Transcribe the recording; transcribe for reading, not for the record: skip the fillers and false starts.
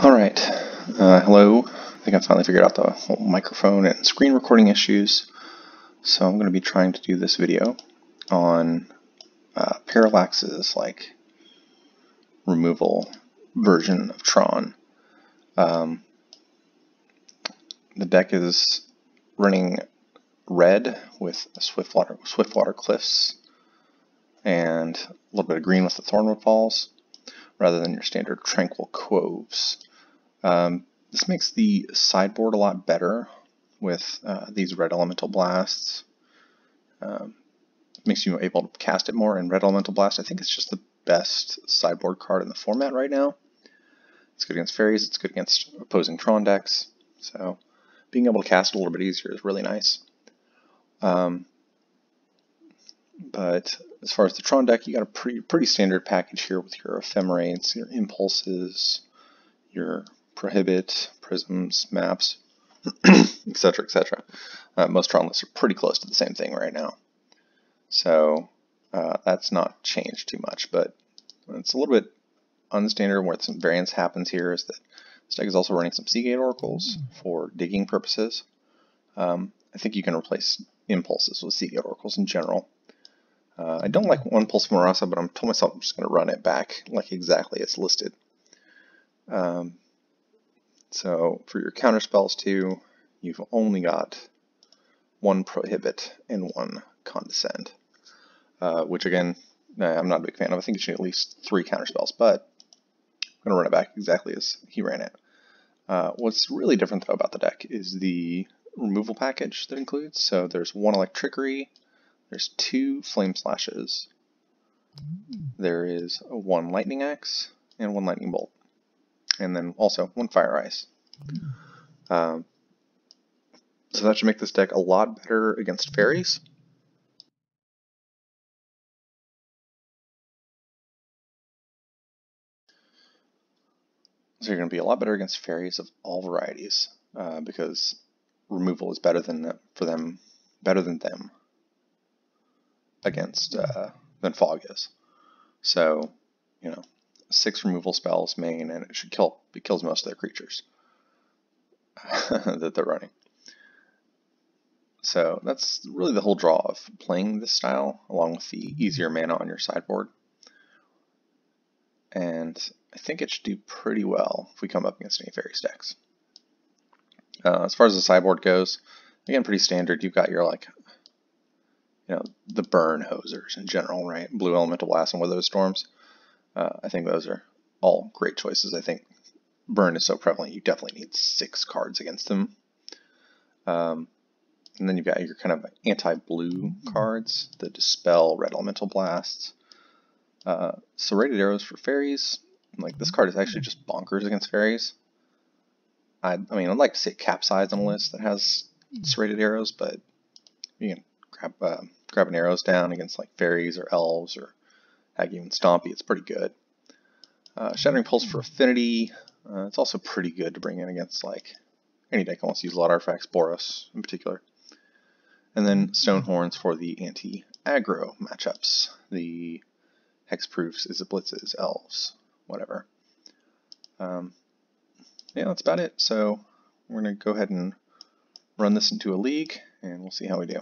Alright, hello. I think I finally figured out the whole microphone and screen recording issues. So I'm going to be trying to do this video on Parallax's removal version of Tron. The deck is running red with Swiftwater Cliffs and a little bit of green with the Thornwood Falls, rather than your standard Tranquil Coves. This makes the sideboard a lot better with these red elemental blasts. Makes you able to cast it more in red elemental blast. I think it's just the best sideboard card in the format right now. It's good against fairies, it's good against opposing Tron decks, so being able to cast it a little bit easier is really nice. But as far as the Tron deck, you got a pretty standard package here with your Ephemerates, your Impulses, your Prohibit, Prisms, Maps, etc., etc. Most Tron lists are pretty close to the same thing right now. So that's not changed too much, but it's a little bit unstandard. Where some variance happens here is that this deck is also running some Seagate Oracles for digging purposes. I think you can replace Impulses with Seagate Oracles in general. I don't like One Pulse Marasa, but I'm told myself I'm just going to run it back like exactly as listed. So for your counter spells too, you've only got one Prohibit and one Condescend, which again, I'm not a big fan of. I think you should at least 3 counter spells, but I'm going to run it back exactly as he ran it. What's really different though about the deck is the removal package that includes. So there's 1 Electrickery, there's 2 Flame Slashes, there is 1 Lightning Axe, and 1 Lightning Bolt, and then also 1 Fire Ice. So that should make this deck a lot better against fairies. So you're going to be a lot better against fairies of all varieties, because removal is better than them against than fog is. So, 6 removal spells main, and it should kills most of their creatures that they're running. So that's really the whole draw of playing this style, along with the easier mana on your sideboard. And I think it should do pretty well if we come up against any fairy decks. As far as the sideboard goes, again, pretty standard. You've got your the burn hosers in general, right? Blue Elemental Blast and Wither Storms. I think those are all great choices. I think burn is so prevalent, you definitely need 6 cards against them. And then you've got your kind of anti-blue cards that dispel red Elemental Blasts. Serrated Arrows for fairies. This card is actually just bonkers against fairies. I mean, I'd like to say Capsize on a list that has Serrated Arrows, but you can grabbing arrows down against fairies or elves or heck, even Stompy, it's pretty good. Shattering Pulse for affinity, it's also pretty good to bring in against any deck that wants to use a lot of artifacts, Boros in particular. And then Stonehorns for the anti-aggro matchups, the Hexproofs, Izzet Blitzes, Elves, whatever. Yeah, that's about it. So we're going to go ahead and run this into a league, and we'll see how we do.